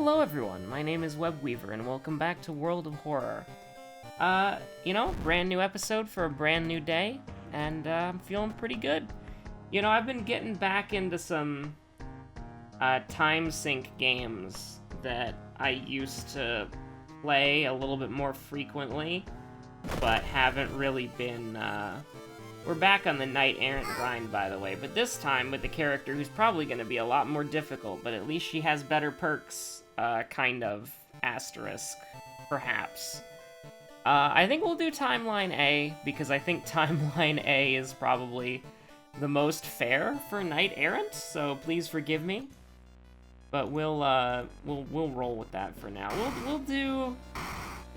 Hello everyone, my name is Webweaver and welcome back to World of Horror. Brand new episode for a brand new day, and I'm feeling pretty good. I've been getting back into some time sync games that I used to play a little bit more frequently, but haven't really been, We're back on the Knight Errant grind, by the way, but this time with the character who's probably going to be a lot more difficult, but at least she has better perks, kind of, asterisk, perhaps. I think we'll do Timeline A, because I think Timeline A is probably the most fair for Knight Errant, so please forgive me. But we'll roll with that for now.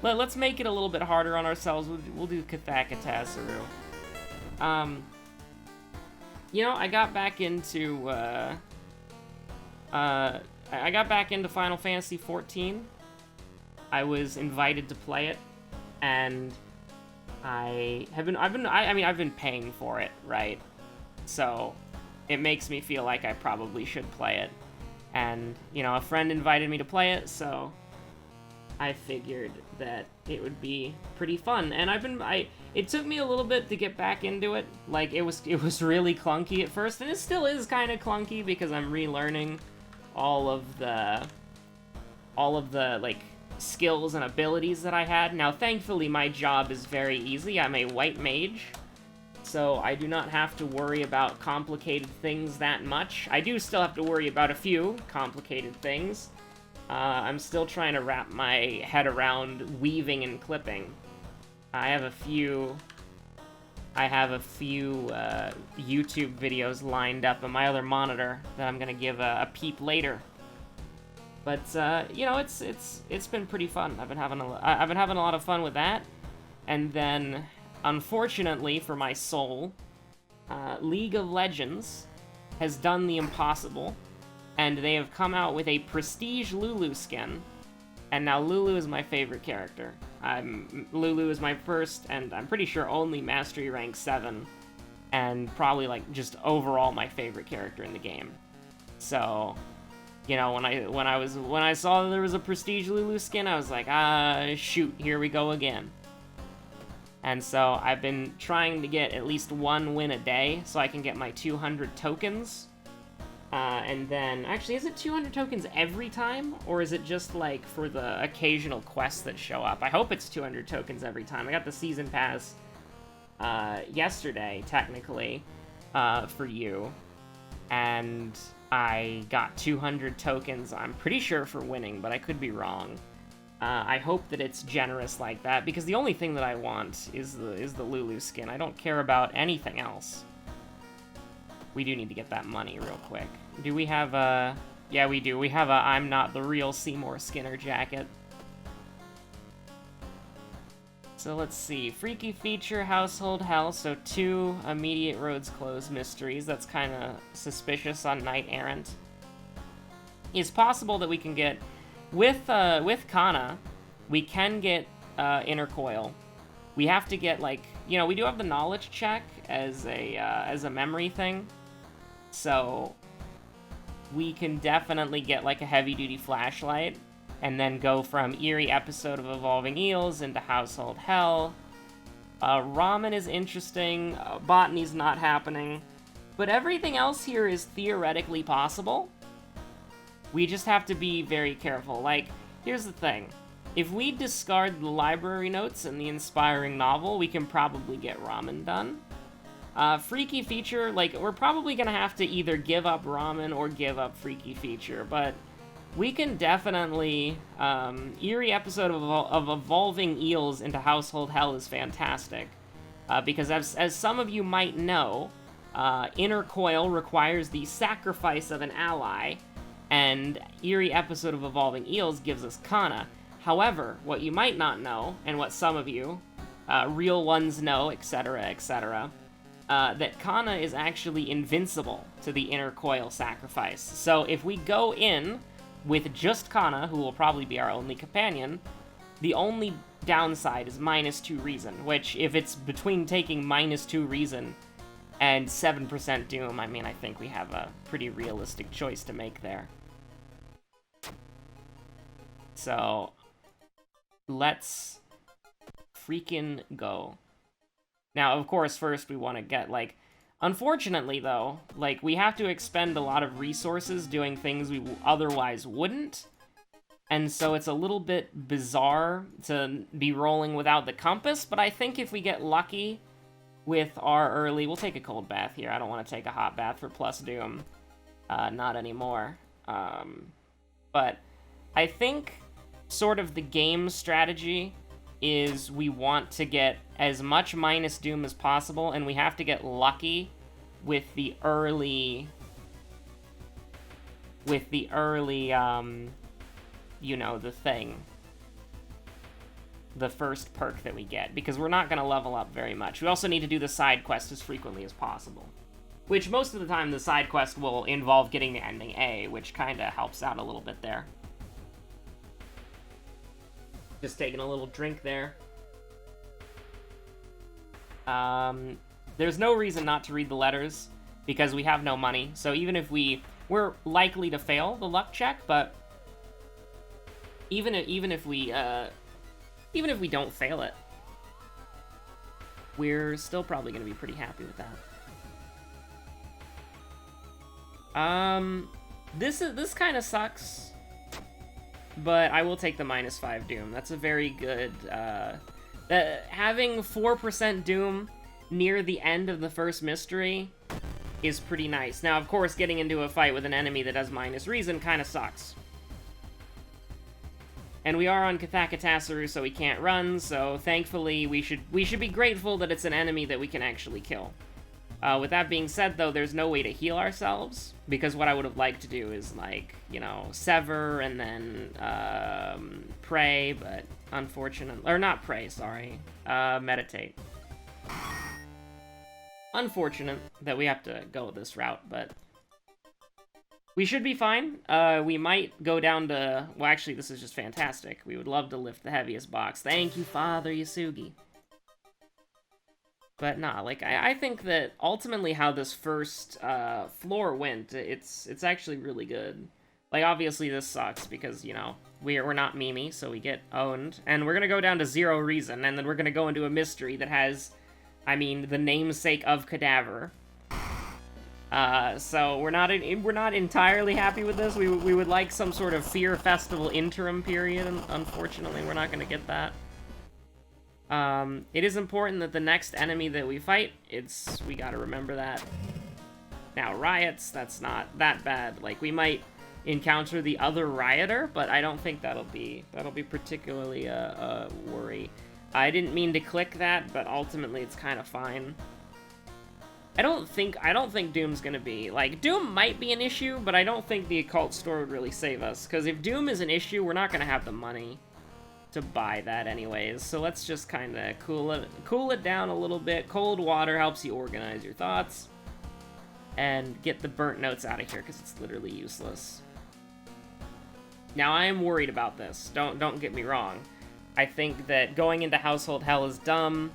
Let's make it a little bit harder on ourselves. We'll do Kathakatasaru. I got back into, I got back into Final Fantasy XIV. I was invited to play it, and I've been paying for it, right? So, it makes me feel like I probably should play it. And, a friend invited me to play it, so I figured that it would be pretty fun. And it took me a little bit to get back into it. Like, it was really clunky at first, and it still is kind of clunky because I'm relearning all of the like skills and abilities that I had. Now, thankfully, my job is very easy. I'm a white mage, so I do not have to worry about complicated things that much. I do still have to worry about a few complicated things. I'm still trying to wrap my head around weaving and clipping. I have a few YouTube videos lined up on my other monitor that I'm gonna give a peep later. But it's been pretty fun. I've been having a lot of fun with that. And then, unfortunately for my soul, League of Legends has done the impossible, and they have come out with a Prestige Lulu skin. And now Lulu is my favorite character. Lulu is my first, and I'm pretty sure only Mastery Rank 7, and probably, just overall my favorite character in the game. So, when I saw there was a Prestige Lulu skin, I was like, shoot, here we go again. And so I've been trying to get at least one win a day, so I can get my 200 tokens. And then, actually, is it 200 tokens every time? Or is it just, for the occasional quests that show up? I hope it's 200 tokens every time. I got the Season Pass, yesterday, technically, for you. And I got 200 tokens, I'm pretty sure, for winning, but I could be wrong. I hope that it's generous like that, because the only thing that I want is the Lulu skin. I don't care about anything else. We do need to get that money real quick. Do we have a... Yeah, we do. We have a I'm Not the Real Seymour Skinner jacket. So let's see. Freaky Feature, Household Hell, so 2 Immediate Roads Closed mysteries. That's kind of suspicious on Knight Errant. It's possible that we can get... With Kana, we can get Inner Coil. We have to get, we do have the knowledge check as a memory thing. So we can definitely get, a heavy-duty flashlight, and then go from Eerie Episode of Evolving Eels into Household Hell. Ramen is interesting. Botany's not happening. But everything else here is theoretically possible. We just have to be very careful. Here's the thing. If we discard the library notes and the inspiring novel, we can probably get ramen done. Freaky Feature, we're probably gonna have to either give up ramen or give up Freaky Feature, but we can definitely... Eerie Episode of Evolving Eels into Household Hell is fantastic. Because as some of you might know, Inner Coil requires the sacrifice of an ally, and Eerie Episode of Evolving Eels gives us Kana. However, what you might not know, and what some of you, real ones know, etc., etc., that Kana is actually invincible to the Inner Coil sacrifice. So if we go in with just Kana, who will probably be our only companion, the only downside is -2 reason, which, if it's between taking -2 reason and 7% doom, I think we have a pretty realistic choice to make there. So, let's freaking go. Now, of course, first we want to get, like... Unfortunately, though, like, we have to expend a lot of resources doing things we otherwise wouldn't. And so it's a little bit bizarre to be rolling without the compass, but I think if we get lucky with our early... We'll take a cold bath here. I don't want to take a hot bath for plus Doom. Not anymore. But I think sort of the game strategy is we want to get as much minus Doom as possible, and we have to get lucky with the early... you know, the thing. The first perk that we get, because we're not going to level up very much. We also need to do the side quest as frequently as possible. Which, most of the time, the side quest will involve getting the ending A, which kind of helps out a little bit there. Just taking a little drink there. There's no reason not to read the letters, because we have no money. So even if we're likely to fail the luck check, but even if we don't fail it, we're still probably going to be pretty happy with that. This kind of sucks, but I will take the -5 Doom. That's a very good, having 4% Doom near the end of the first mystery is pretty nice. Now, of course, getting into a fight with an enemy that has minus reason kind of sucks. And we are on Kathakatasaru, so we can't run, so thankfully we should be grateful that it's an enemy that we can actually kill. With that being said, though, there's no way to heal ourselves, because what I would have liked to do is, like, you know, sever and then pray, but unfortunately... Or not pray, sorry. Meditate. Unfortunate that we have to go this route, but... We should be fine. We might go down to... Well, actually, this is just fantastic. We would love to lift the heaviest box. Thank you, Father Yasugi. But nah, like, I think that ultimately how this first floor went, it's actually really good. Like, obviously this sucks because, you know, we're not Mimi, so we get owned. And we're gonna go down to 0 reason, and then we're gonna go into a mystery that has, I mean, the namesake of Cadaver. So we're not entirely happy with this. We would like some sort of Fear Festival interim period, and unfortunately we're not gonna get that. It is important that the next enemy that we fight, we gotta remember that. Now, riots, that's not that bad. Like, we might encounter the other rioter, but I don't think that'll be particularly a worry. I didn't mean to click that, but ultimately it's kind of fine. I don't think Doom's gonna be, like, Doom might be an issue, but I don't think the occult store would really save us, because if Doom is an issue, we're not gonna have the money to buy that anyways, so let's just kind of cool it down a little bit. Cold water helps you organize your thoughts, and get the burnt notes out of here, because it's literally useless. Now, I am worried about this, don't get me wrong. I think that going into Household Hell is dumb,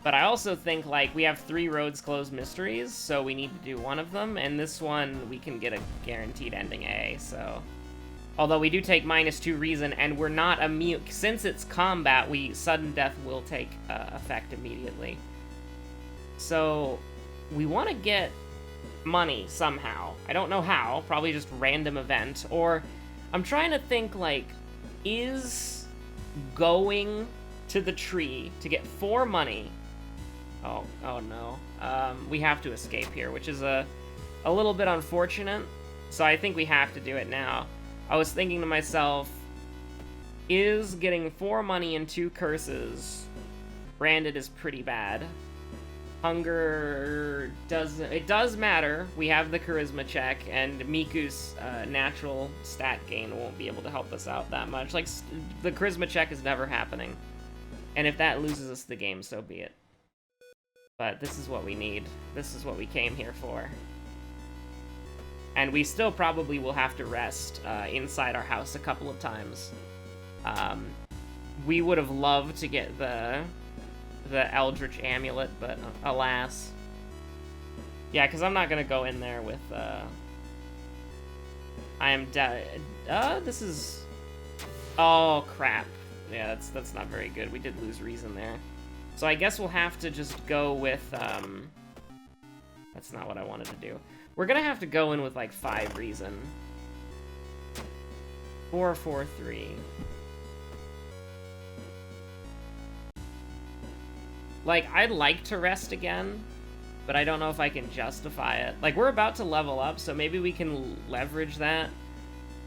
but I also think, like, we have 3 roads closed mysteries, so we need to do one of them, and this one, we can get a guaranteed ending A, so... Although we do take -2 reason, and we're not immune. Since it's combat, sudden death will take effect immediately. So, we want to get money somehow. I don't know how, probably just random event, or I'm trying to think, like, is going to the tree to get 4 money... Oh no. We have to escape here, which is a little bit unfortunate, so I think we have to do it now. I was thinking to myself, is getting 4 money and 2 curses branded as pretty bad? Hunger does matter. We have the charisma check, and Miku's natural stat gain won't be able to help us out that much. Like, the charisma check is never happening. And if that loses us the game, so be it. But this is what we need. This is what we came here for. And we still probably will have to rest inside our house a couple of times. We would have loved to get the Eldritch Amulet, but alas. Yeah, because I'm not going to go in there with I am this is... Oh, crap. Yeah, that's not very good. We did lose reason there. So I guess we'll have to just go with, That's not what I wanted to do. We're gonna have to go in with, like, 5 reason. 4, 4, 3. Like, I'd like to rest again, but I don't know if I can justify it. Like, we're about to level up, so maybe we can leverage that.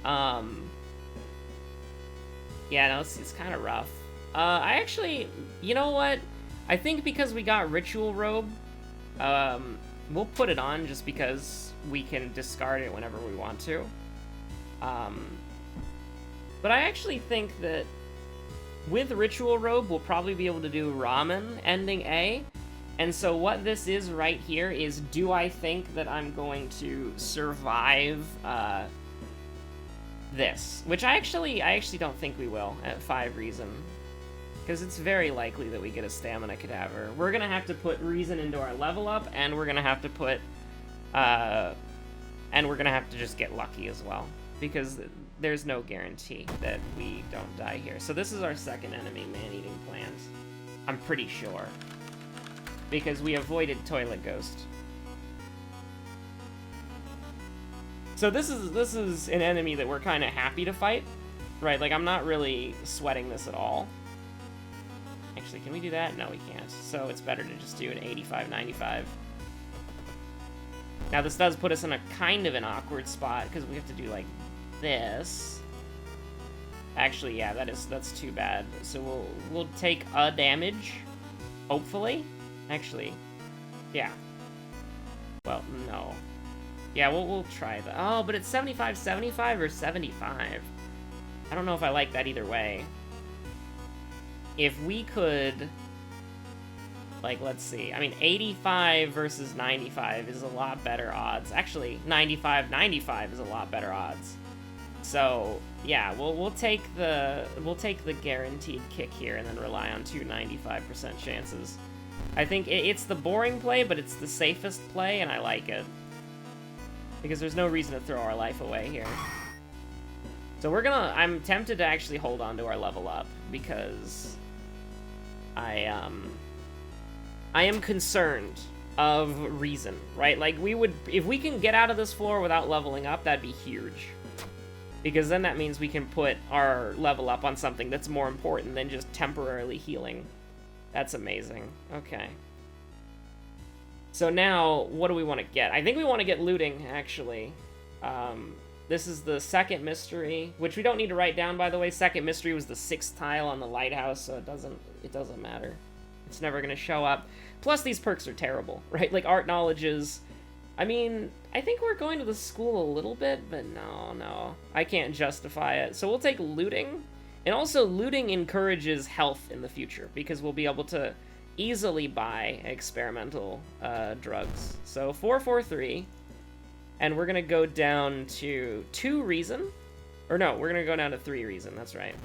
Yeah, no, it's kind of rough. I actually, you know what? I think because we got Ritual Robe, we'll put it on just because we can discard it whenever we want to. But I actually think that with Ritual Robe, we'll probably be able to do Ramen ending A. And so what this is right here is, do I think that I'm going to survive this? Which I actually don't think we will at 5 reason. Because it's very likely that we get a Stamina Cadaver. We're going to have to put reason into our level up, and we're going to have to put... and we're going to have to just get lucky as well. Because there's no guarantee that we don't die here. So this is our second enemy, man-eating plant. I'm pretty sure. Because we avoided Toilet Ghost. So this is an enemy that we're kind of happy to fight, right? Like, I'm not really sweating this at all. Actually, can we do that? No, we can't. So it's better to just do an 85-95. Now, this does put us in a kind of an awkward spot, because we have to do, like, this. Actually, yeah, that's too bad. So we'll take a damage, hopefully. Actually, yeah. Well, no. Yeah, we'll try that. Oh, but it's 75-75 or 75. I don't know if I like that either way. If we could... Like, let's see. I mean, 85 versus 95 is a lot better odds. Actually, 95-95 is a lot better odds. So, yeah, we'll take the guaranteed kick here and then rely on 2 95% chances. I think it's the boring play, but it's the safest play, and I like it. Because there's no reason to throw our life away here. So I'm tempted to actually hold on to our level up, because I am concerned of reason, right? Like, if we can get out of this floor without leveling up, that'd be huge. Because then that means we can put our level up on something that's more important than just temporarily healing. That's amazing. Okay. So now, what do we want to get? I think we want to get looting, actually. This is the second mystery, which we don't need to write down, by the way. Second mystery was the 6th tile on the lighthouse, so it doesn't matter. It's never going to show up. Plus, these perks are terrible, right? Like, art knowledge is... I mean, I think we're going to the school a little bit, but no. I can't justify it. So we'll take looting. And also, looting encourages health in the future, because we'll be able to easily buy experimental drugs. So 443, and we're going to go down to 2 reason. Or no, we're going to go down to 3 reason, that's right.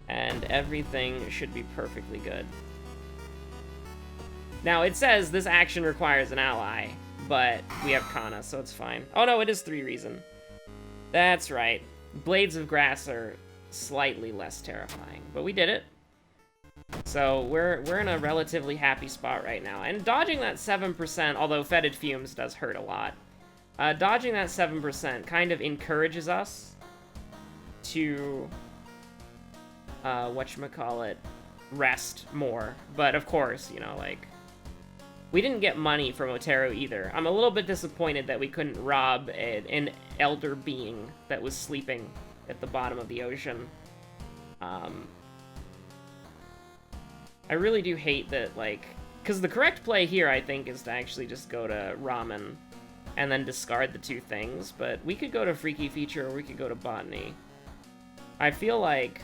And everything should be perfectly good. Now, it says this action requires an ally, but we have Kana, so it's fine. Oh no, it is 3 reason. That's right. Blades of Grass are slightly less terrifying, but we did it. So we're in a relatively happy spot right now. And dodging that 7%, although Fetid Fumes does hurt a lot, dodging that 7% kind of encourages us to, whatchamacallit, rest more. But of course, you know, like, we didn't get money from Otero either. I'm a little bit disappointed that we couldn't rob an elder being that was sleeping at the bottom of the ocean. I really do hate that, like... Because the correct play here, I think, is to actually just go to Ramen and then discard the 2 things. But we could go to Freaky Feature or we could go to Botany. I feel like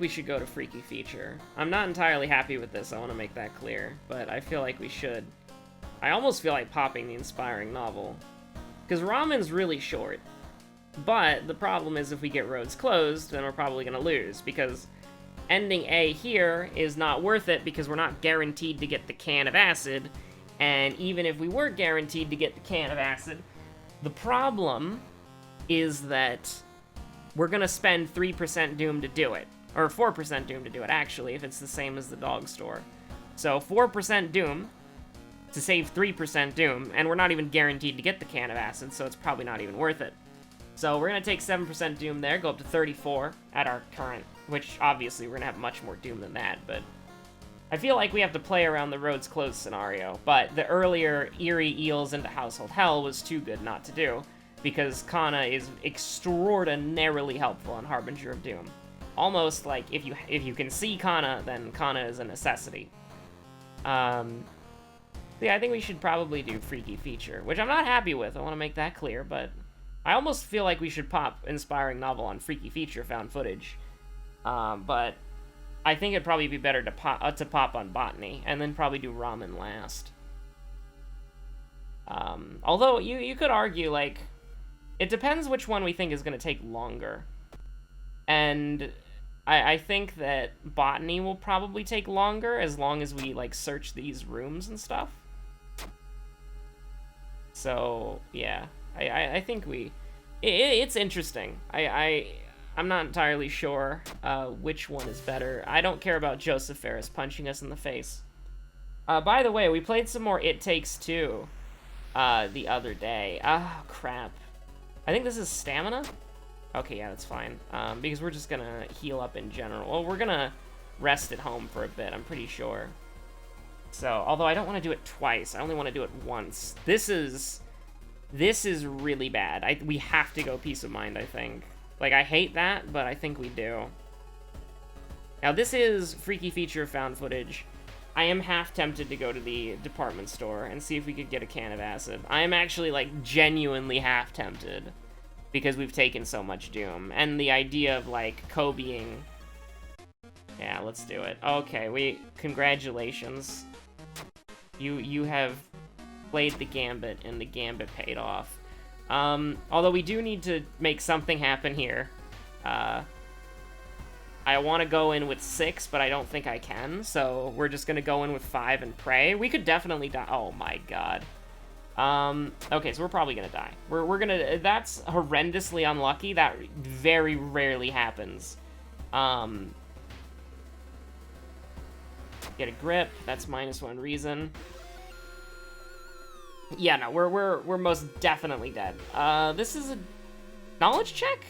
we should go to Freaky Feature. I'm not entirely happy with this, I want to make that clear. But I feel like we should. I almost feel like popping the Inspiring Novel. Because Ramen's really short. But the problem is if we get roads closed, then we're probably going to lose. Because ending A here is not worth it because we're not guaranteed to get the can of acid. And even if we were guaranteed to get the can of acid, the problem is that we're gonna spend 3% doom to do it. Or 4% doom to do it, actually, if it's the same as the dog store. So 4% doom to save 3% doom, and we're not even guaranteed to get the can of acid, so it's probably not even worth it. So we're gonna take 7% doom there, go up to 34 at our current, which obviously we're gonna have much more doom than that, but I feel like we have to play around the roads closed scenario, but the earlier Eerie Eels into Household Hell was too good not to do, because Kana is extraordinarily helpful on Harbinger of Doom. Almost like if you can see Kana, then Kana is a necessity. Yeah, I think we should probably do Freaky Feature, which I'm not happy with, I want to make that clear, but I almost feel like we should pop Inspiring Novel on Freaky Feature found footage. But I think it'd probably be better to pop on Botany, and then probably do Ramen last. Although, you could argue, like, it depends which one we think is going to take longer. And I think that Botany will probably take longer, as long as we, like, search these rooms and stuff. So, yeah. I think it's interesting. I'm not entirely sure which one is better. I don't care about Joseph Ferris punching us in the face. By the way, we played some more It Takes Two the other day. Oh, crap. I think this is stamina? Okay, yeah, that's fine. Because we're just gonna heal up in general. Well, we're gonna rest at home for a bit, I'm pretty sure. So, although I don't want to do it twice. I only want to do it once. This is really bad. We have to go Peace of Mind, I think. Like, I hate that, but I think we do. Now, this is Freaky Feature found footage. I am half tempted to go to the department store and see if we could get a can of acid. I am actually, like, genuinely half tempted, because we've taken so much doom. And the idea of, like, Kobeing... Yeah, let's do it. Okay, congratulations. You have played the gambit, and the gambit paid off. Although we do need to make something happen here. I want to go in with 6, but I don't think I can, so we're just gonna go in with 5 and pray. We could definitely die. Oh my god. Okay, so we're probably gonna die. We're gonna... That's horrendously unlucky. That very rarely happens. Get a grip. That's -1 reason. Yeah, no, we're most definitely dead. This is a knowledge check?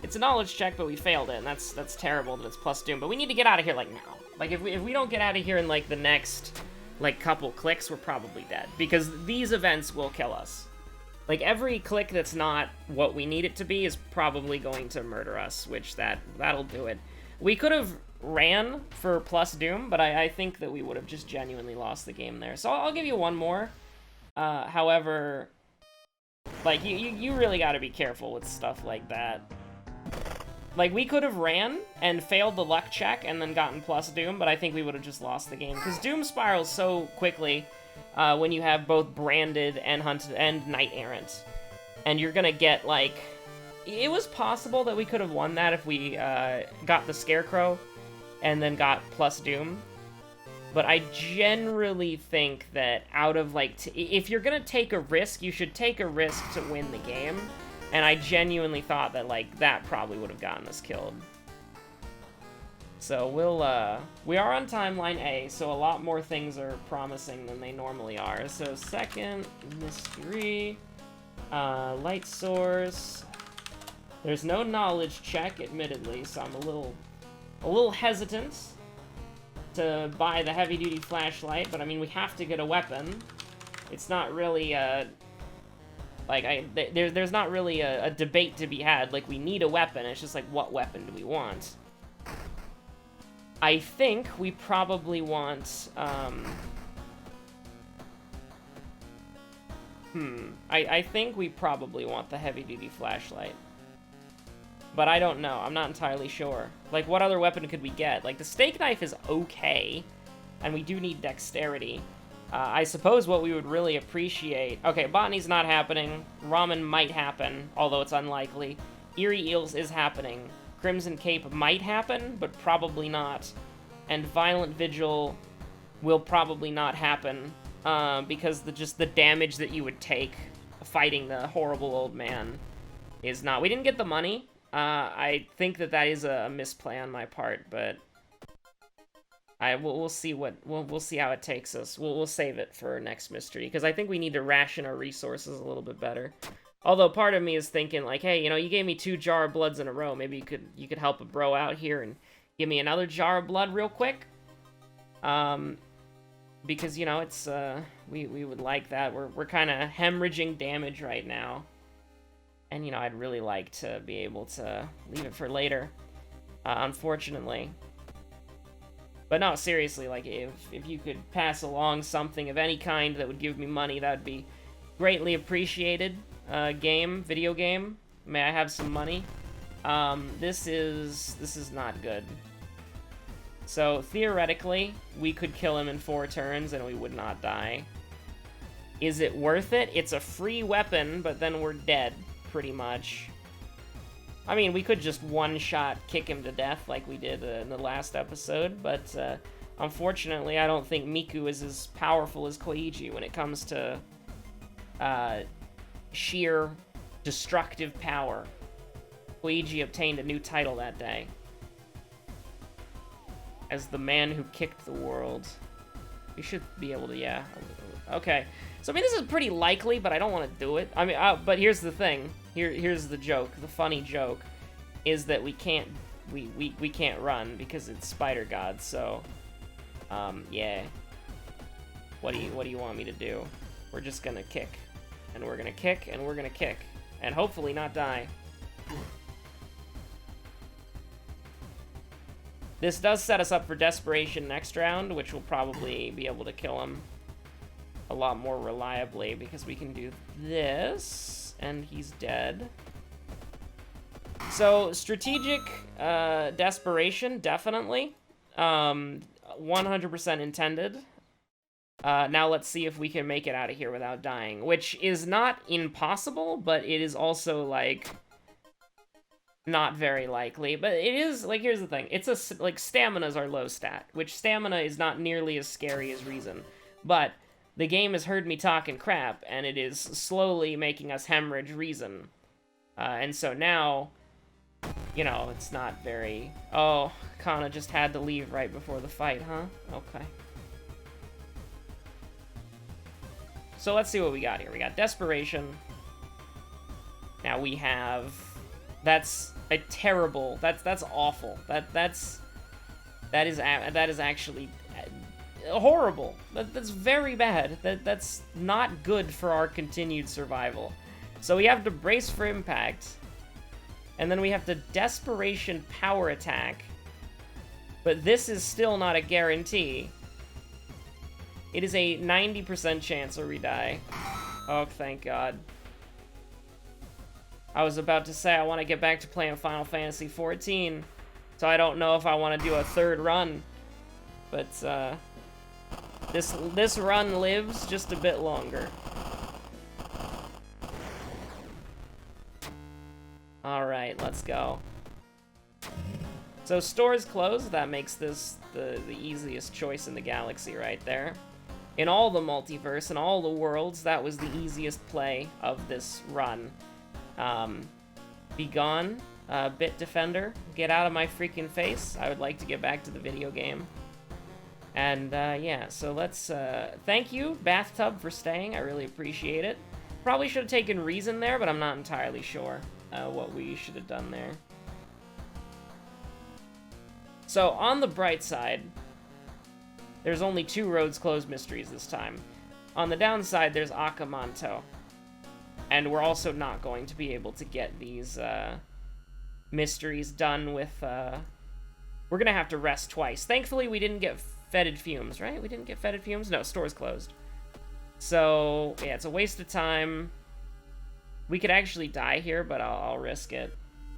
It's a knowledge check, but we failed it, and that's terrible that it's plus doom. But we need to get out of here, like, now. Like, if we don't get out of here in, like, the next, like, couple clicks, we're probably dead. Because these events will kill us. Like, every click that's not what we need it to be is probably going to murder us, which that'll do it. We could have ran for plus doom, but I think that we would have just genuinely lost the game there. So I'll give you one more. However, like, you really gotta be careful with stuff like that. Like, we could have ran and failed the luck check and then gotten plus doom, but I think we would have just lost the game. Because doom spirals so quickly when you have both branded and hunted and knight errant. And you're gonna get, like... It was possible that we could have won that if we got the scarecrow and then got plus doom. But I generally think that out of, like, if you're gonna take a risk, you should take a risk to win the game. And I genuinely thought that, like, that probably would have gotten us killed. So we are on timeline A, so a lot more things are promising than they normally are. So second mystery, light source. There's no knowledge check, admittedly, so I'm a little hesitant to buy the heavy-duty flashlight, but I mean, we have to get a weapon. It's not really there's not really a debate to be had. Like, we need a weapon, it's just like, what weapon do we want? I think we probably want, I think we probably want the heavy-duty flashlight. But I don't know. I'm not entirely sure. Like, what other weapon could we get? Like, the steak knife is okay, and we do need dexterity. I suppose what we would really appreciate... Okay, botany's not happening. Ramen might happen, although it's unlikely. Eerie Eels is happening. Crimson Cape might happen, but probably not. And Violent Vigil will probably not happen. because just the damage that you would take fighting the horrible old man is not... We didn't get the money. I think that is a misplay on my part, but we'll see we'll see how it takes us. We'll save it for next mystery, because I think we need to ration our resources a little bit better. Although part of me is thinking like, hey, you know, you gave me 2 jar of bloods in a row. Maybe you could help a bro out here and give me another jar of blood real quick. Because, you know, it's we would like that. We're kind of hemorrhaging damage right now. And, you know, I'd really like to be able to leave it for later, unfortunately. But no, seriously, like, if you could pass along something of any kind that would give me money, that would be greatly appreciated. Video game, may I have some money? This is not good. So, theoretically, we could kill him in 4 turns and we would not die. Is it worth it? It's a free weapon, but then we're dead, pretty much. I mean, we could just one-shot kick him to death like we did in the last episode, but unfortunately, I don't think Miku is as powerful as Koichi when it comes to sheer destructive power. Koichi obtained a new title that day as the man who kicked the world. We should be able to, yeah. Okay. So, I mean, this is pretty likely, but I don't want to do it. I mean, but here's the thing. Here's the joke. The funny joke is that we can't run because it's Spider God. So, yeah. What do you want me to do? We're just gonna kick, and we're gonna kick, and we're gonna kick, and hopefully not die. This does set us up for desperation next round, which will probably be able to kill him a lot more reliably, because we can do this, and he's dead. So, strategic desperation, definitely. 100% intended. Now let's see if we can make it out of here without dying, which is not impossible, but it is also, like, not very likely. But it is, like, here's the thing. It's like, stamina's our low stat, which stamina is not nearly as scary as reason. But the game has heard me talking crap, and it is slowly making us hemorrhage reason. And so now, you know, it's not very... Oh, Kana just had to leave right before the fight, huh? Okay. So let's see what we got here. We got desperation. Now we have... That's a terrible... That's awful. That is actually horrible. That's very bad. That's not good for our continued survival. So we have to brace for impact, and then we have to desperation power attack. But this is still not a guarantee. It is a 90% chance or we die. Oh, thank God. I was about to say I want to get back to playing Final Fantasy XIV, so I don't know if I want to do a 3rd run. But, this run lives just a bit longer. Alright, let's go. So, store's closed. That makes this the easiest choice in the galaxy right there. In all the multiverse, in all the worlds, that was the easiest play of this run. Be gone, Bit Defender. Get out of my freaking face. I would like to get back to the video game. And, yeah, so let's, thank you, Bathtub, for staying. I really appreciate it. Probably should have taken Reason there, but I'm not entirely sure what we should have done there. So, on the bright side, there's only 2 roads closed mysteries this time. On the downside, there's Akamanto. And we're also not going to be able to get these mysteries done with... We're going to have to rest twice. Thankfully, we didn't get fetid fumes, right? We didn't get fetid fumes? No, store's closed. So, yeah, it's a waste of time. We could actually die here, but I'll risk it.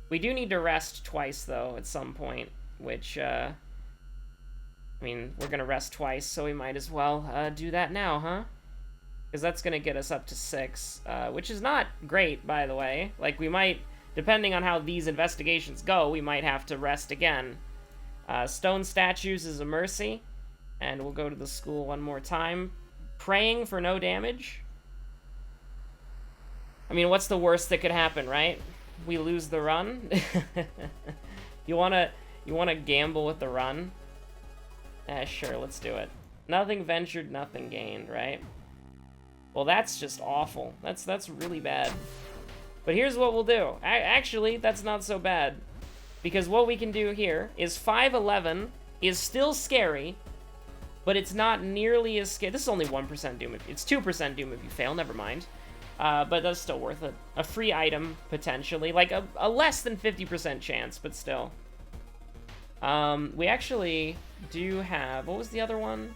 We do need to rest twice, though, at some point, which, I mean, we're gonna rest twice, so we might as well do that now, huh? Because that's gonna get us up to 6, which is not great, by the way. Like, we might, depending on how these investigations go, we might have to rest again. Stone statues is a mercy, and we'll go to the school one more time. Praying for no damage? I mean, what's the worst that could happen, right? We lose the run? You wanna gamble with the run? Sure, let's do it. Nothing ventured, nothing gained, right? Well, that's just awful. That's really bad. But here's what we'll do. Actually, that's not so bad. Because what we can do here is 511 is still scary, but it's not nearly as scary. This is only 1% doom. It's 2% doom if you fail, never mind. But that's still worth it. A free item, potentially. Like, a less than 50% chance, but still. We actually do have... What was the other one?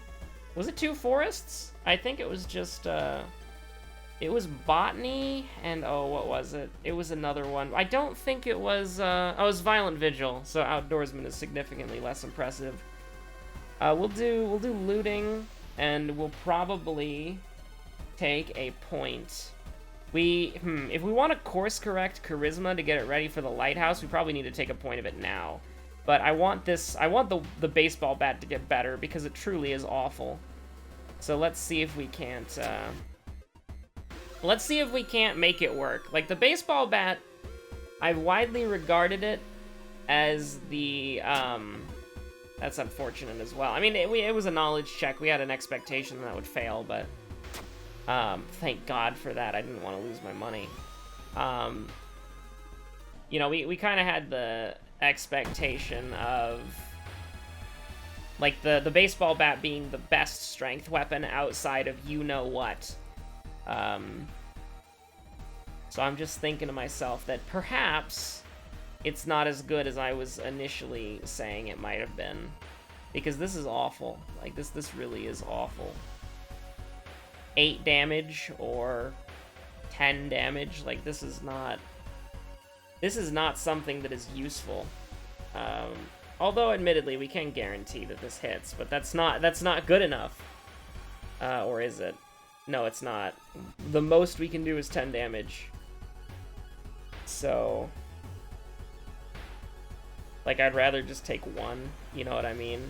Was it 2 forests? I think it was just, it was botany, and, oh, what was it? It was another one. I don't think it was, oh, it was Violent Vigil, so Outdoorsman is significantly less impressive. We'll do looting, and we'll probably take a point. If we want to course correct Charisma to get it ready for the Lighthouse, we probably need to take a point of it now. But I want the baseball bat to get better, because it truly is awful. So let's see if we can't, let's see if we can't make it work. Like, the baseball bat, I've widely regarded it as the, that's unfortunate as well. I mean, it was a knowledge check. We had an expectation that would fail, but, thank God for that. I didn't want to lose my money. You know, we kind of had the expectation of, like, the baseball bat being the best strength weapon outside of you-know-what. So I'm just thinking to myself that perhaps it's not as good as I was initially saying it might have been. Because this is awful. Like, this really is awful. 8 damage or 10 damage, like, this is not something that is useful. Although, admittedly, we can guarantee that this hits, but that's not good enough. Or is it? No, it's not. The most we can do is 10 damage. So, like, I'd rather just take 1, you know what I mean?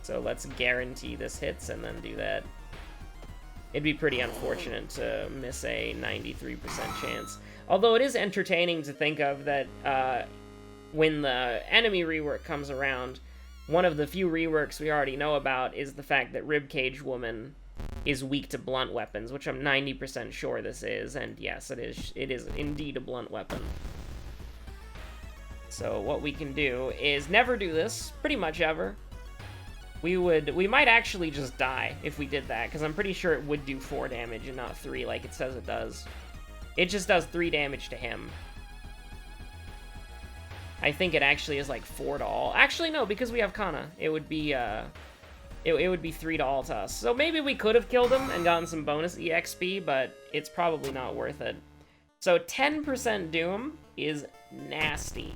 So let's guarantee this hits and then do that. It'd be pretty unfortunate to miss a 93% chance. Although it is entertaining to think of that when the enemy rework comes around, one of the few reworks we already know about is the fact that Ribcage Woman is weak to blunt weapons, which I'm 90% sure this is, and yes, it is indeed a blunt weapon. So what we can do is never do this, pretty much ever. We might actually just die if we did that, because I'm pretty sure it would do 4 damage and not 3 like it says it does. It just does 3 damage to him. I think it actually is like 4 to all. Actually, no, because we have Kana. It would be, it would be 3 to all to us. So maybe we could have killed him and gotten some bonus EXP, but it's probably not worth it. So 10% Doom is nasty.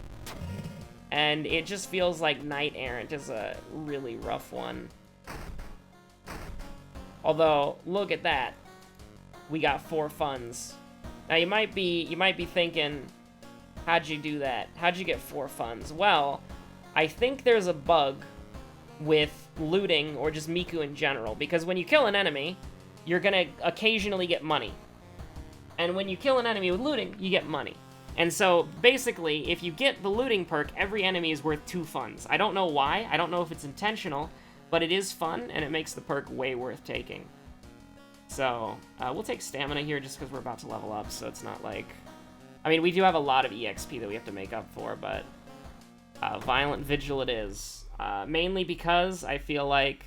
And it just feels like Knight Errant is a really rough one. Although, look at that. We got 4 funds. Now you might be thinking, how'd you do that? How'd you get 4 funds? Well, I think there's a bug with looting, or just Miku in general, because when you kill an enemy, you're gonna occasionally get money. And when you kill an enemy with looting, you get money. And so, basically, if you get the looting perk, every enemy is worth 2 funds. I don't know why, I don't know if it's intentional, but it is fun, and it makes the perk way worth taking. So, we'll take stamina here just because we're about to level up, so it's not like... I mean, we do have a lot of EXP that we have to make up for, but... Violent Vigil it is. Mainly because I feel like...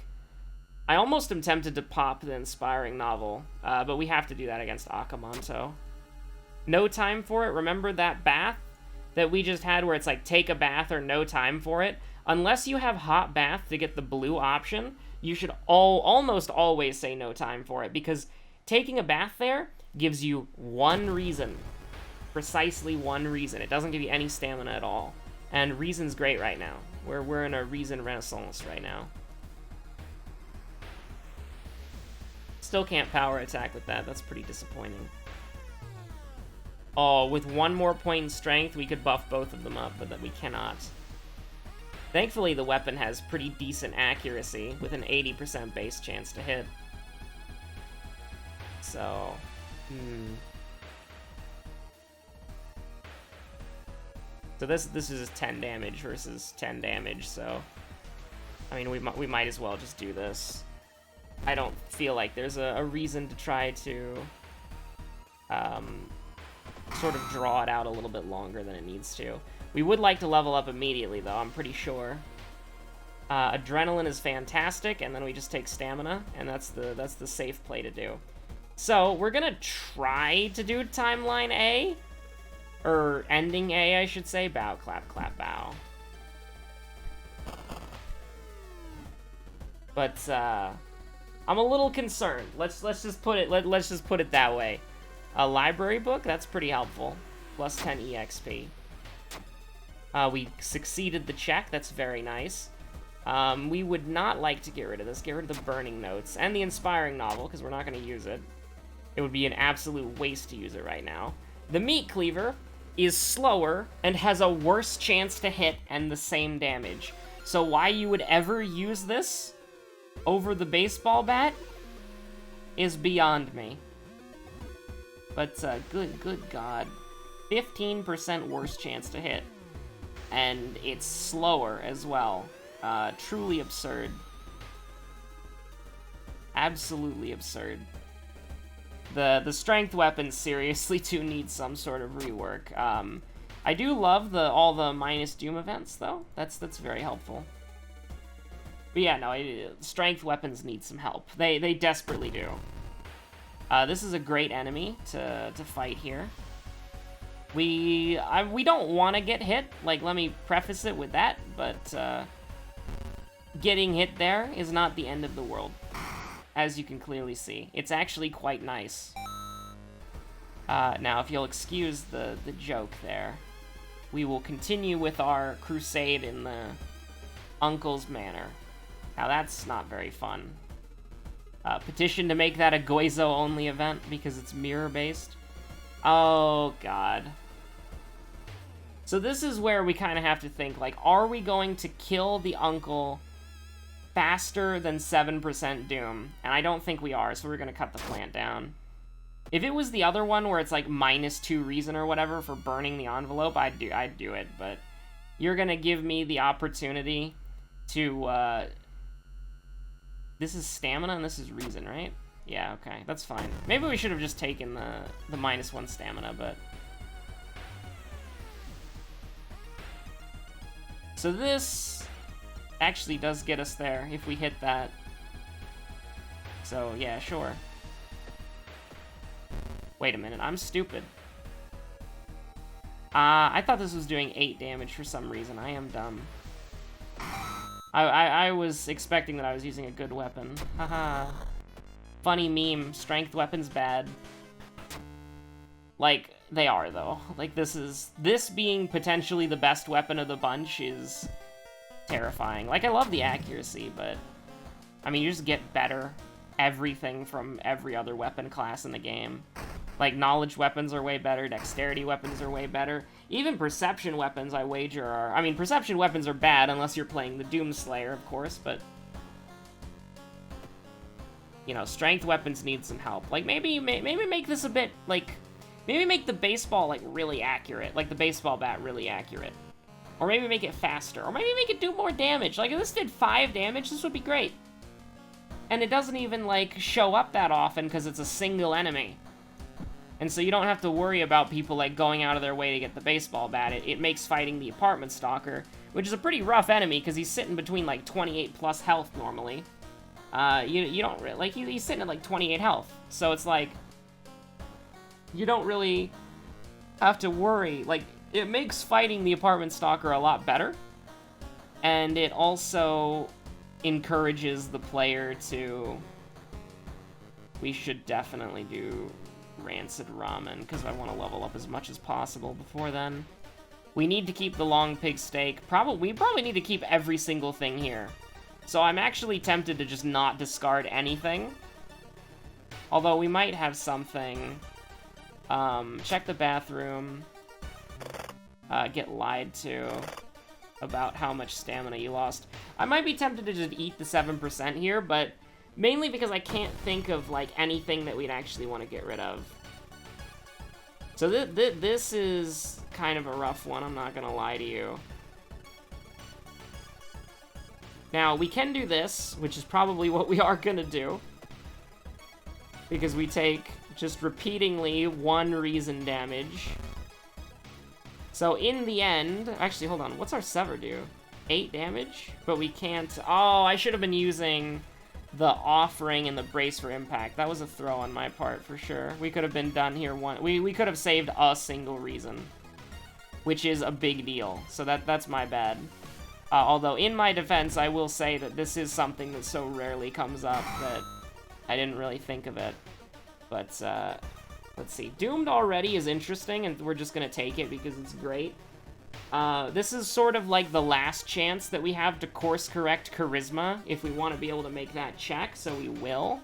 I almost am tempted to pop the Inspiring Novel, but we have to do that against Akamanto. No time for it. Remember that bath that we just had where it's like take a bath or no time for it? Unless you have hot bath to get the blue option, you should almost always say no time for it, because taking a bath there gives you 1 reason. Precisely 1 reason. It doesn't give you any stamina at all. And reason's great right now. We're in a reason renaissance right now. Still can't power attack with that. That's pretty disappointing. Oh, with 1 more point in strength, we could buff both of them up, but that we cannot. Thankfully, the weapon has pretty decent accuracy, with an 80% base chance to hit. So, So this is 10 damage versus 10 damage, so... I mean, we might as well just do this. I don't feel like there's a reason to try to... sort of draw it out a little bit longer than it needs to. We would like to level up immediately, though, I'm pretty sure. Adrenaline is fantastic, and then we just take stamina, and that's the safe play to do. So, we're gonna try to do Timeline A. Or Ending A, I should say. Bow, clap, clap, bow. But, I'm a little concerned. Let's just put it that way. A library book, that's pretty helpful. Plus 10 EXP. We succeeded the check, that's very nice. We would not like to get rid of this. Get rid of the burning notes and the inspiring novel, because we're not going to use it. It would be an absolute waste to use it right now. The meat cleaver is slower and has a worse chance to hit and the same damage. So why you would ever use this over the baseball bat is beyond me. But, good God. 15% worse chance to hit. And it's slower as well. Truly absurd. Absolutely absurd. The strength weapons seriously do need some sort of rework. I do love all the minus doom events, though. That's very helpful. But yeah, no, strength weapons need some help. They desperately do. This is a great enemy to fight here. We don't want to get hit. Like, let me preface it with that, but getting hit there is not the end of the world, as you can clearly see. It's actually quite nice. Now, if you'll excuse the joke there, we will continue with our crusade in the Uncle's Manor. Now, that's not very fun. Petition to make that a Goizo-only event because it's mirror-based. Oh, God. So this is where we kind of have to think, like, are we going to kill the Uncle faster than 7% Doom? And I don't think we are, so we're going to cut the plant down. If it was the other one where it's, like, -2 reason or whatever for burning the envelope, I'd do it, but you're going to give me the opportunity to, This is stamina and this is reason, right? Yeah, okay, that's fine. Maybe we should have just taken the -1 stamina, but... So this actually does get us there if we hit that. So, yeah, sure. Wait a minute, I'm stupid. I thought this was doing 8 damage for some reason. I am dumb. I was expecting that I was using a good weapon. Haha. Funny meme, strength weapons bad. Like, they are, though. Like, this being potentially the best weapon of the bunch is terrifying. Like, I love the accuracy, but... I mean, you just get better everything from every other weapon class in the game. Like, knowledge weapons are way better, dexterity weapons are way better. Even perception weapons, I wager, are... I mean, perception weapons are bad unless you're playing the Doomslayer, of course, but... You know, strength weapons need some help. Like, maybe make this a bit, like... Maybe make the baseball, like, really accurate. Like, the baseball bat really accurate. Or maybe make it faster. Or maybe make it do more damage. Like, if this did 5 damage, this would be great. And it doesn't even, like, show up that often because it's a single enemy. And so you don't have to worry about people, like, going out of their way to get the baseball bat. It makes fighting the apartment stalker, which is a pretty rough enemy because he's sitting between, like, 28 plus health normally. You don't really... Like, he's sitting at, like, 28 health. So it's like... You don't really have to worry. Like, it makes fighting the apartment stalker a lot better. And it also encourages the player to... We should definitely do rancid ramen, because I want to level up as much as possible before then. We need to keep the long pig steak. We probably need to keep every single thing here. So I'm actually tempted to just not discard anything. Although we might have something... check the bathroom. Get lied to. about how much stamina you lost. I might be tempted to just eat the 7% here, but mainly because I can't think of, like, anything that we'd actually want to get rid of. So this is kind of a rough one, I'm not gonna lie to you. Now, we can do this, which is probably what we are gonna do. Because we take just repeatingly 1 reason damage. So in the end, actually, hold on, what's our sever do? 8 damage? But we can't, oh, I should have been using the offering and the brace for impact. That was a throw on my part, for sure. We could have been done here we could have saved a single reason, which is a big deal. So that's my bad. Although, in my defense, I will say that this is something that so rarely comes up that I didn't really think of it. But, let's see. Doomed already is interesting, and we're just gonna take it because it's great. This is sort of like the last chance that we have to course correct Charisma if we want to be able to make that check, so we will.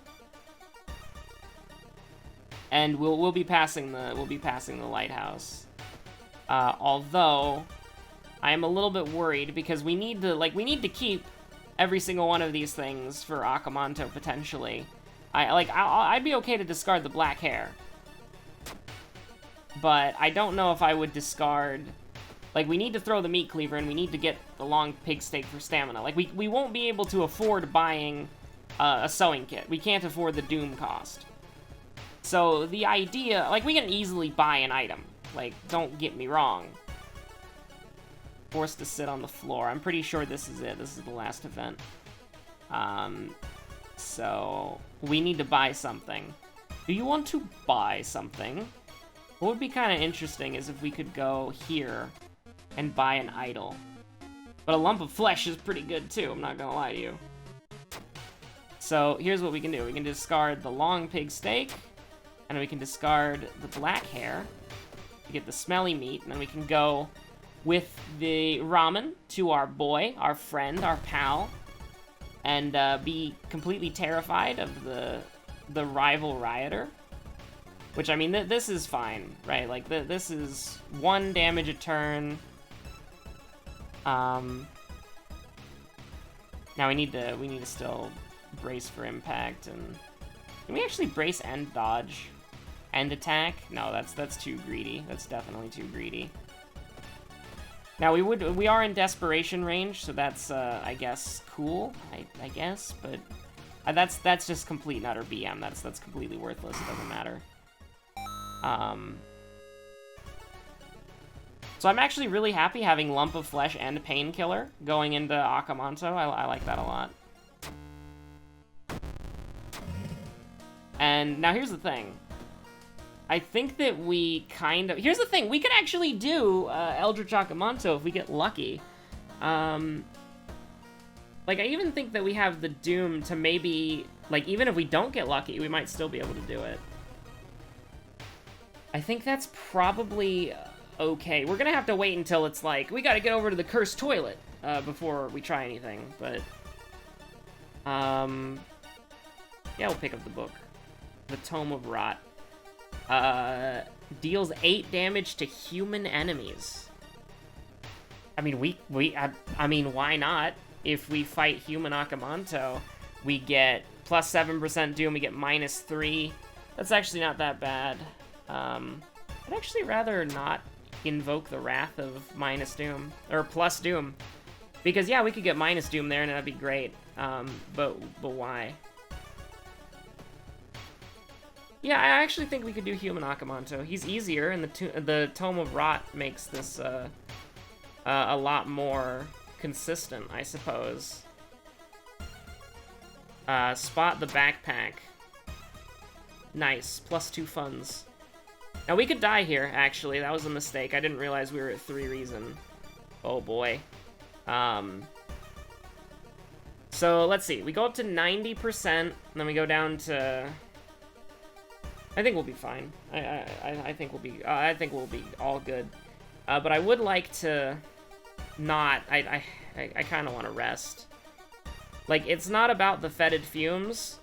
And we'll be passing the lighthouse. Although I am a little bit worried because we need to keep every single one of these things for Akamanto potentially. I'd be okay to discard the black hair. But I don't know if I would discard. Like, we need to throw the meat cleaver, and we need to get the long pig steak for stamina. Like, we won't be able to afford buying a sewing kit. We can't afford the doom cost. So, the idea... Like, we can easily buy an item. Like, don't get me wrong. Forced to sit on the floor. I'm pretty sure this is it. This is the last event. So, we need to buy something. Do you want to buy something? What would be kind of interesting is if we could go here and buy an idol. But a lump of flesh is pretty good too, I'm not gonna lie to you. So here's what we can do. We can discard the long pig steak, and we can discard the black hair to get the smelly meat, and then we can go with the ramen to our boy, our friend, our pal, and be completely terrified of the rival rioter. Which, I mean, this is fine, right? Like, this is 1 damage a turn. Now we need to still brace for impact, and can we actually brace and dodge and attack? No, that's too greedy. That's definitely too greedy. Now we are in desperation range, so that's I guess cool. I guess, but that's just complete and utter BM. That's completely worthless. It doesn't matter. So I'm actually really happy having Lump of Flesh and Painkiller going into Akamanto. I like that a lot. And now here's the thing. I think that we kind of... Here's the thing. We could actually do Eldritch Akamanto if we get lucky. Like, I even think that we have the Doom to maybe... Like, even if we don't get lucky, we might still be able to do it. I think that's probably okay. We're gonna have to wait until it's like, we gotta get over to the cursed toilet before we try anything, but... yeah, we'll pick up the book. The Tome of Rot. Deals 8 damage to human enemies. I mean, I mean, why not? If we fight human Akamanto, we get plus 7% Doom, we get minus 3. That's actually not that bad. I'd actually rather not invoke the Wrath of minus Doom, or plus Doom. Because, yeah, we could get minus Doom there, and that'd be great. But why? Yeah, I actually think we could do Human Akamanto. He's easier, and the Tome of Rot makes this, a lot more consistent, I suppose. Spot the backpack. Nice. Plus 2 funds. Now, we could die here, actually. That was a mistake. I didn't realize we were at 3 reason. Oh, boy. So, let's see. We go up to 90%, and then we go down to... I think we'll be fine. I think we'll be all good. But I would like to not... I kind of want to rest. Like, it's not about the fetid fumes.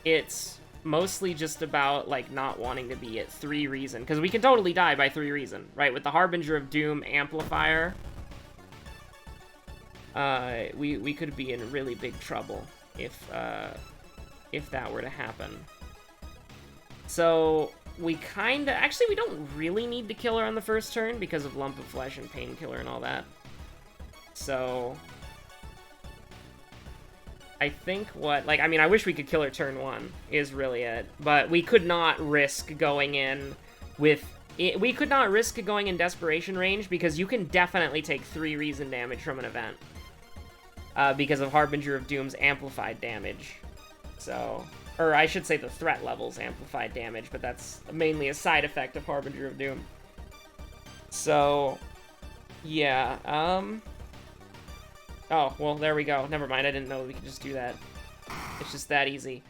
It's... mostly just about, like, not wanting to be at 3 reason. Because we can totally die by 3 reason, right? With the Harbinger of Doom amplifier, we could be in really big trouble if that were to happen. So we kinda... Actually, we don't really need to kill her on the first turn because of Lump of Flesh and Painkiller and all that. So... I think what... Like, I mean, I wish we could kill her turn 1, is really it. But we could not risk going in with... We could not risk going in Desperation range because you can definitely take 3 reason damage from an event. Because of Harbinger of Doom's amplified damage. So... Or I should say the threat level's amplified damage, but that's mainly a side effect of Harbinger of Doom. So... Yeah, Oh, well, there we go. Never mind, I didn't know we could just do that. It's just that easy.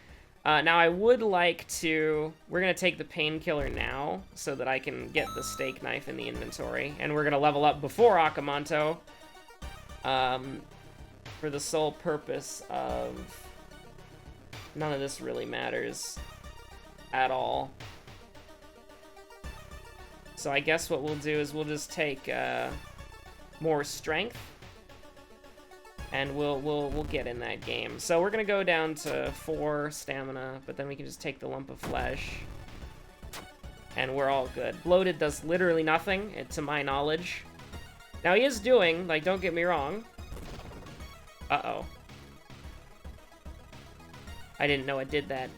Now, I would like to... We're going to take the Painkiller now, so that I can get the Steak Knife in the inventory. And we're going to level up before Akamanto. For the sole purpose of... None of this really matters at all. So I guess what we'll do is we'll just take more strength. And we'll get in that game. So we're gonna go down to 4 stamina, but then we can just take the Lump of Flesh. And we're all good. Bloated does literally nothing, to my knowledge. Now he is doing, like, don't get me wrong. Uh-oh. I didn't know it did that.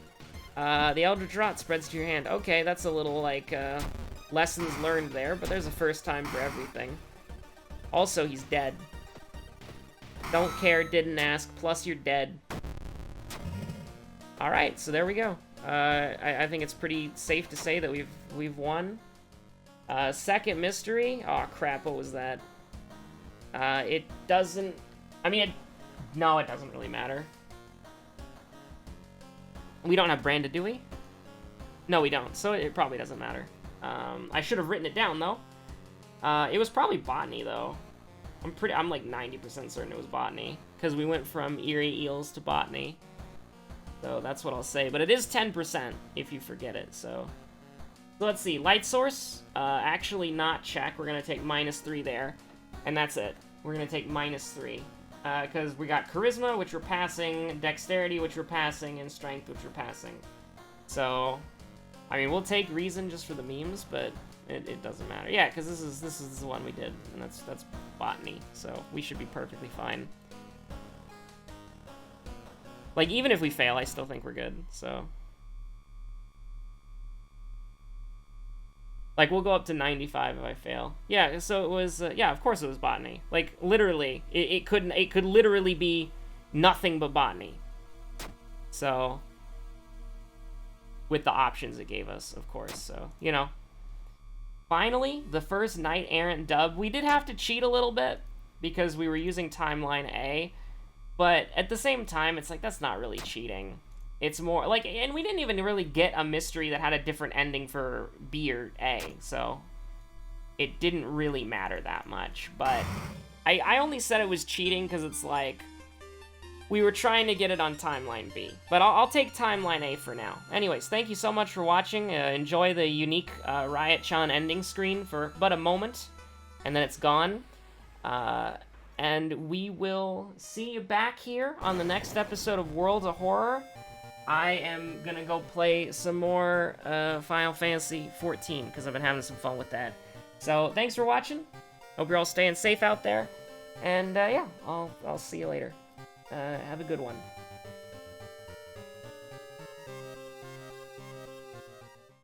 The Eldritch Rot spreads to your hand. Okay, that's a little, like, lessons learned there, but there's a first time for everything. Also, he's dead. Don't care, didn't ask, plus you're dead. Alright, so there we go. I think it's pretty safe to say that we've won. Second mystery. Oh crap, what was that? It doesn't... I mean, no, it doesn't really matter. We don't have branded, do we? No, we don't, so it probably doesn't matter. I should have written it down, though. It was probably Botany, though. I'm like 90% certain it was Botany, because we went from Eerie Eels to Botany. So that's what I'll say, but it is 10% if you forget it, so let's see. Light Source, actually not check. We're going to take -3 there, and that's it. We're going to take -3, because we got Charisma, which we're passing, Dexterity, which we're passing, and Strength, which we're passing. So, I mean, we'll take Reason just for the memes, but... It doesn't matter. Yeah, because this is the one we did, and that's Botany, so we should be perfectly fine. Like, even if we fail, I still think we're good, so... Like, we'll go up to 95 if I fail. Yeah, so it was, yeah, of course it was Botany. Like, literally, it could literally be nothing but Botany. So... With the options it gave us, of course, so, you know... Finally, the first Knight Errant dub. We did have to cheat a little bit because we were using Timeline A, but at the same time, it's like, that's not really cheating. It's more, like, and we didn't even really get a mystery that had a different ending for B or A, so it didn't really matter that much, but I only said it was cheating because it's like, we were trying to get it on Timeline B, but I'll take Timeline A for now. Anyways, thank you so much for watching. Enjoy the unique Riot-chan ending screen for but a moment, and then it's gone. And we will see you back here on the next episode of Worlds of Horror. I am gonna go play some more Final Fantasy XIV, because I've been having some fun with that. So, thanks for watching. Hope you're all staying safe out there. And, yeah, I'll see you later. Have a good one.